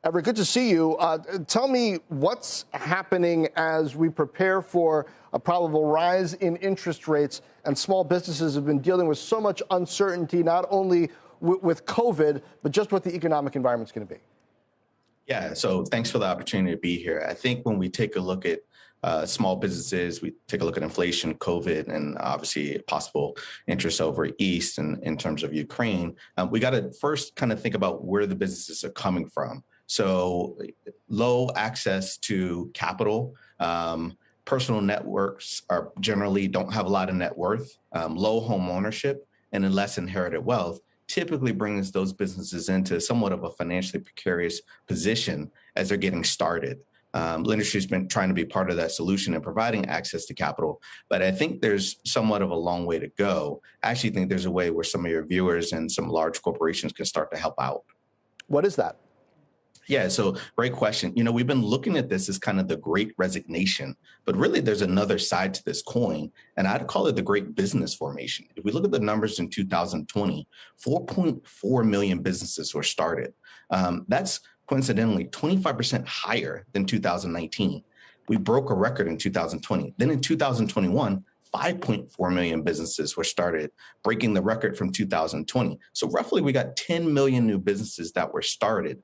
Everett, good to see you. Tell me what's happening as we prepare for a probable rise in interest rates, and small businesses have been dealing with so much uncertainty, not only with COVID, but just what the economic environment's going to be. Yeah, so thanks for the opportunity to be here. I think when we take a look at small businesses, we take a look at inflation, COVID, and obviously possible interest over East and in terms of Ukraine, we got to first kind of think about where the businesses are coming from. So low access to capital, personal networks are generally don't have a lot of net worth, low home ownership, and then less inherited wealth typically brings those businesses into somewhat of a financially precarious position as they're getting started. Lendistry has been trying to be part of that solution and providing access to capital, but I think there's somewhat of a long way to go. I actually think there's a way where some of your viewers and some large corporations can start to help out. What is that? Yeah, so great question. You know, we've been looking at this as kind of the great resignation, but really there's another side to this coin, and I'd call it the great business formation. If we look at the numbers in 2020, 4.4 million businesses were started. That's coincidentally 25% higher than 2019. We broke a record in 2020. Then in 2021, 5.4 million businesses were started, breaking the record from 2020. So roughly we got 10 million new businesses that were started.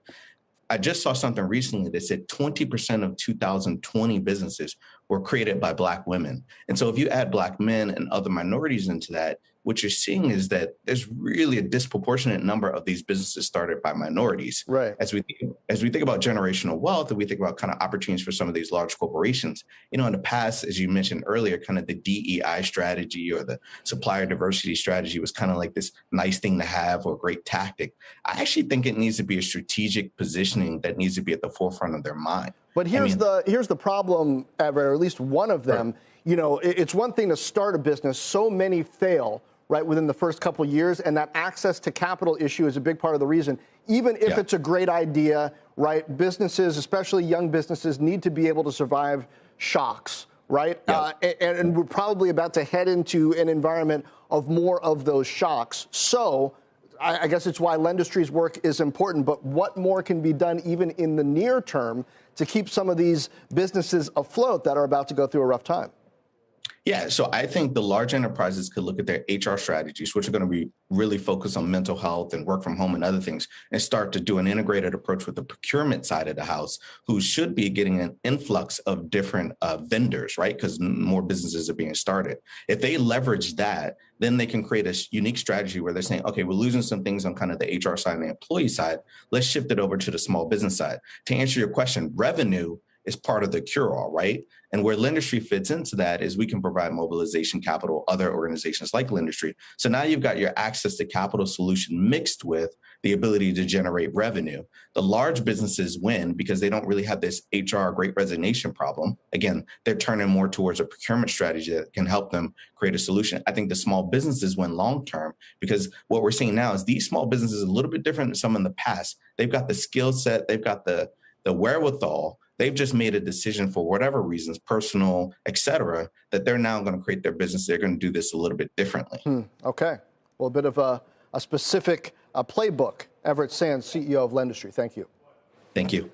I just saw something recently that said 20% of 2020 businesses were created by Black women. And so if you add Black men and other minorities into that, what you're seeing is that there's really a disproportionate number of these businesses started by minorities. Right. As we think about generational wealth, and we think about kind of opportunities for some of these large corporations, you know, in the past, as you mentioned earlier, kind of the DEI strategy or the supplier diversity strategy was kind of like this nice thing to have or great tactic. I actually think it needs to be a strategic positioning that needs to be at the forefront of their mind. But here's the problem, Everett, or at least one of them. Right. You know, it's one thing to start a business. So many fail right within the first couple of years, and that access to capital issue is a big part of the reason. Even if it's a great idea, right? Businesses, especially young businesses, need to be able to survive shocks, right? And we're probably about to head into an environment of more of those shocks. So I guess it's why Lendistry's work is important. But what more can be done even in the near term to keep some of these businesses afloat that are about to go through a rough time? Yeah, so I think the large enterprises could look at their HR strategies, which are going to be really focused on mental health and work from home and other things, and start to do an integrated approach with the procurement side of the house, who should be getting an influx of different vendors, right? Because more businesses are being started. If they leverage that, then they can create a unique strategy where they're saying, okay, we're losing some things on kind of the HR side and the employee side. Let's shift it over to the small business side. To answer your question, revenue is part of the cure-all, right? And where Lendistry fits into that is we can provide mobilization capital, other organizations like Lendistry. So now you've got your access to capital solution mixed with the ability to generate revenue. The large businesses win because they don't really have this HR great resignation problem. Again, they're turning more towards a procurement strategy that can help them create a solution. I think the small businesses win long-term because what we're seeing now is these small businesses are a little bit different than some in the past. They've got the skill set, they've got the wherewithal. They've just made a decision for whatever reasons, personal, et cetera, that they're now going to create their business. They're going to do this a little bit differently. Okay. Well, a bit of a specific playbook. Everett Sands, CEO of Lendistry. Thank you. Thank you.